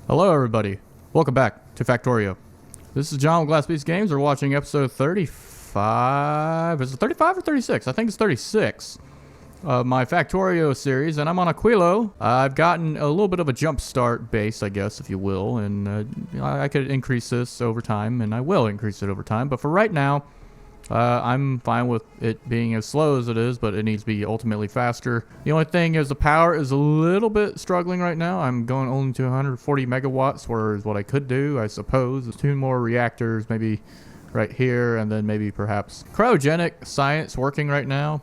Hello everybody, welcome back to Factorio. This is John with Glass Beast Games. We're watching episode 35, is it 35 or 36? I think it's 36 of my Factorio series, and I'm on Aquilo. I've gotten a little bit of a jump start base, I guess, if you will, and I could increase this over time, and I will increase it over time, but for right now, I'm fine with it being as slow as it is, but it needs to be ultimately faster. The only thing is the power is a little bit struggling right now. I'm going only to 140 megawatts, whereas what I could do, I suppose, is 2 more reactors, maybe right here, and then maybe perhaps cryogenic science working right now.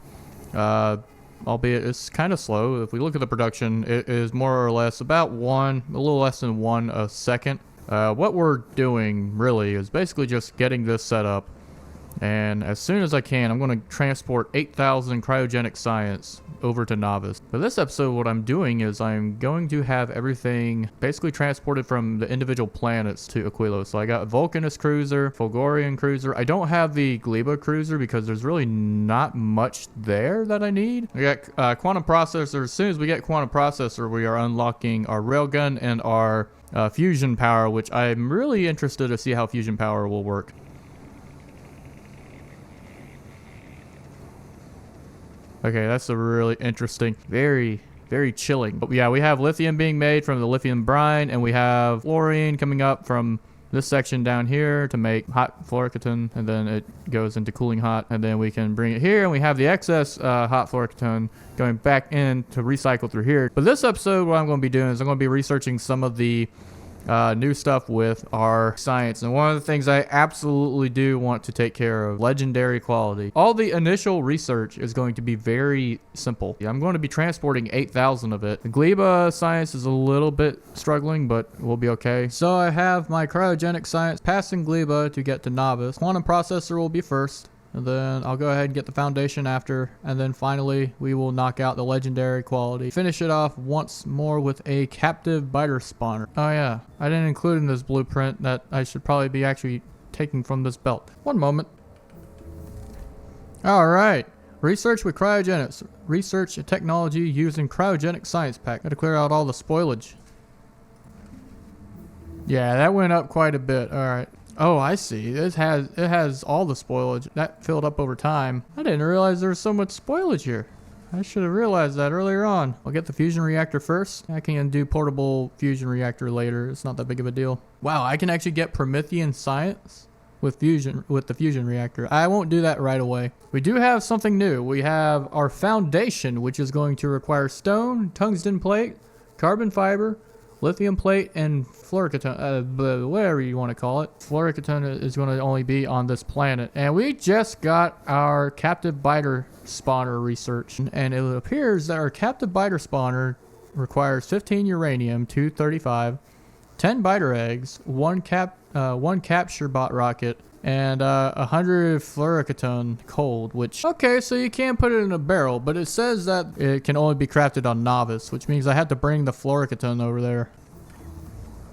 Albeit it's kind of slow. If we look at the production, it is more or less about a little less than 1 a second. What we're doing really is basically just getting this set up. And as soon as I can, I'm going to transport 8,000 cryogenic science over to Novice. For this episode, what I'm doing is I'm going to have everything basically transported from the individual planets to Aquilo. So I got Vulcanus cruiser, Fulgorian cruiser. I don't have the Gleba cruiser because there's really not much there that I need. We got quantum processor. As soon as we get quantum processor, we are unlocking our railgun and our fusion power, which I'm really interested to see how fusion power will work. Okay, that's a really interesting, very chilling. But yeah, we have lithium being made from the lithium brine, and we have fluorine coming up from this section down here to make hot fluorocarbon, and then it goes into cooling hot, and then we can bring it here, and we have the excess hot fluorocarbon going back in to recycle through here. But this episode, what I'm going to be doing is I'm going to be researching some of the new stuff with our science, and one of the things I absolutely do want to take care of, legendary quality. All the initial research is going to be very simple. I'm going to be transporting 8,000 of it. The Gleba science is a little bit struggling, but we'll be okay. So I have my cryogenic science passing Gleba to get to Novice. Quantum processor will be first, and then I'll go ahead and get the foundation after, and then finally we will knock out the legendary quality. Finish it off once more with a captive biter spawner. Oh yeah, I didn't include in this blueprint that I should probably be actually taking from this belt. One moment. Alright, research with cryogenics. Research technology using cryogenic science pack. Gotta clear out all the spoilage. Yeah, that went up quite a bit. Alright. Oh, I see. It has all the spoilage. That filled up over time. I didn't realize there was so much spoilage here. I should have realized that earlier on. I'll get the fusion reactor first. I can do portable fusion reactor later. It's not that big of a deal. Wow, I can actually get Promethean science with the fusion reactor. I won't do that right away. We do have something new. We have our foundation, which is going to require stone, tungsten plate, carbon fiber, lithium plate, and fluorocarbon, whatever you want to call it. Fluorocarbon is going to only be on this planet. And we just got our captive biter spawner research. And it appears that our captive biter spawner requires 15 uranium, 235, 10 biter eggs, one capture bot rocket, and 100 fluorocarbon cold, which, okay, so you can put it in a barrel, but it says that it can only be crafted on Novice, which means I have to bring the fluorocarbon over there.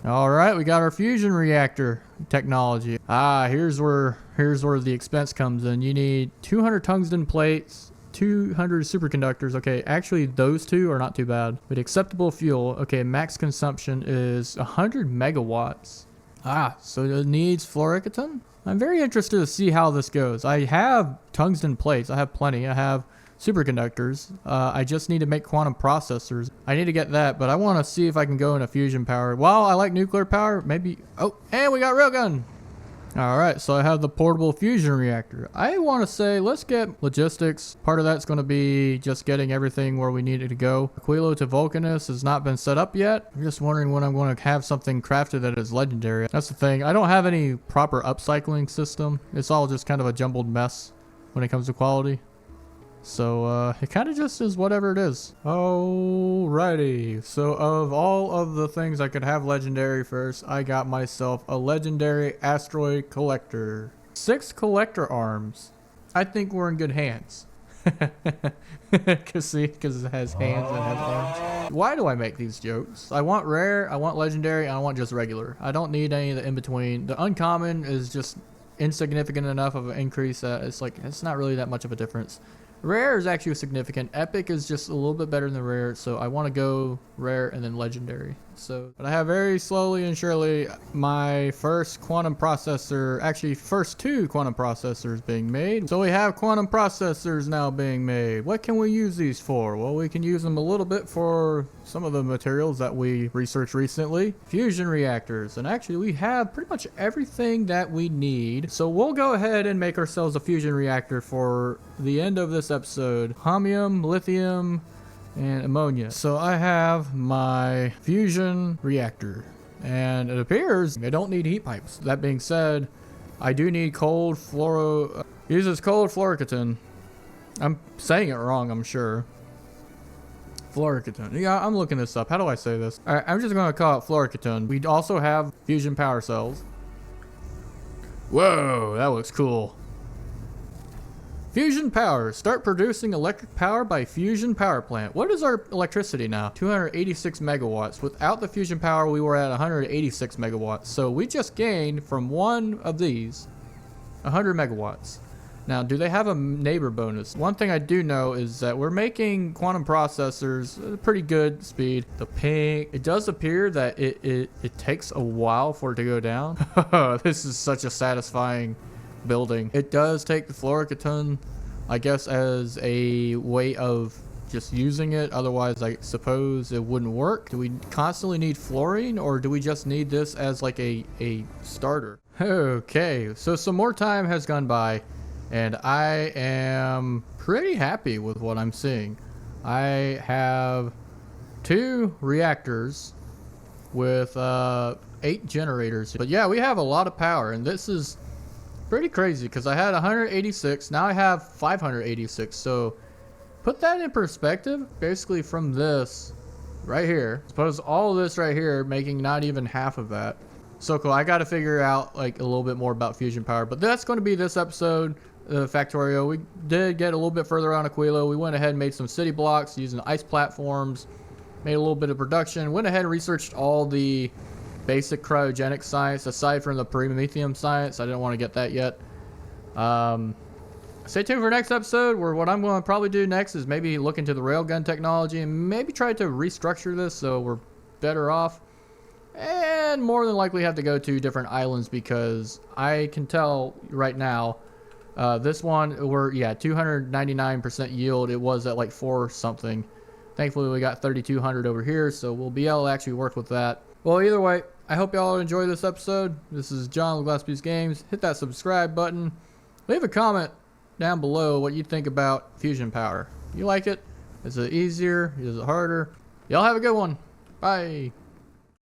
Alright, we got our fusion reactor technology. Here's where the expense comes in. You need 200 tungsten plates, 200 superconductors. Okay, actually those two are not too bad. But acceptable fuel, okay, max consumption is 100 megawatts. So it needs fluorocarbon? I'm very interested to see how this goes. I have tungsten plates. I have plenty. I have superconductors. I just need to make quantum processors. I need to get that, but I want to see if I can go into fusion power. While I like nuclear power, maybe... Oh, and we got railgun! Alright, so I have the portable fusion reactor. I want to say, let's get logistics. Part of that's going to be just getting everything where we need it to go. Aquilo to Vulcanus has not been set up yet. I'm just wondering when I'm going to have something crafted that is legendary. That's the thing. I don't have any proper upcycling system. It's all just kind of a jumbled mess when it comes to quality. So, it kind of just is whatever it is. Alrighty. So, of all of the things I could have legendary first, I got myself a legendary asteroid collector. 6 collector arms. I think we're in good hands. Because it has hands and has arms. Why do I make these jokes? I want rare, I want legendary, and I want just regular. I don't need any of the in-between. The uncommon is just insignificant enough of an increase that it's like, it's not really that much of a difference. Rare is actually significant. Epic is just a little bit better than rare, so I want to go rare and then legendary. So, but I have very slowly and surely my first quantum processor, actually first 2 quantum processors being made. So we have quantum processors now being made. What can we use these for? Well, we can use them a little bit for some of the materials that we researched recently. Fusion reactors, and actually we have pretty much everything that we need. So we'll go ahead and make ourselves a fusion reactor for the end of this episode. Holmium, lithium, and ammonia. So I have my fusion reactor, and it appears I don't need heat pipes. That being said, I do need cold uses cold fluorocarbon. I'm saying it wrong, I'm sure. Fluorocarbon. Yeah, I'm looking this up. How do I say this? All right, I'm just going to call it fluorocarbon. We also have fusion power cells. Whoa, that looks cool. Fusion power. Start producing electric power by fusion power plant. What is our electricity now? 286 megawatts. Without the fusion power, we were at 186 megawatts. So we just gained from one of these 100 megawatts. Now, do they have a neighbor bonus? One thing I do know is that we're making quantum processors at a pretty good speed. The pink, it does appear that it takes a while for it to go down. This is such a satisfying building. It does take the fluorocarbon, I guess, as a way of just using it. Otherwise, I suppose it wouldn't work. Do we constantly need fluorine, or do we just need this as like a starter? Okay, so some more time has gone by, and I am pretty happy with what I'm seeing. I have 2 reactors with 8 generators. But yeah, we have a lot of power, and this is pretty crazy because I had 186, now I have 586. So put that in perspective, basically from this right here, suppose all of this right here making not even half of that. So cool. I got to figure out like a little bit more about fusion power, but that's going to be this episode. Factorio. We did get a little bit further on Aquila. We went ahead and made some city blocks using ice platforms, made a little bit of production, went ahead and researched all the basic cryogenic science aside from the promethium science. I didn't want to get that yet. Stay tuned for next episode, where what I'm going to probably do next is maybe look into the railgun technology and maybe try to restructure this so we're better off, and more than likely have to go to different islands because I can tell right now this one, we're 299% yield. It was at like 4 something. Thankfully we got 3200 over here, so we'll be able to actually work with that. Well, either way, I hope y'all enjoy this episode. This is John with Glass Games. Hit that subscribe button. Leave a comment down below what you think about fusion power. You like it? Is it easier? Is it harder? Y'all have a good one. Bye.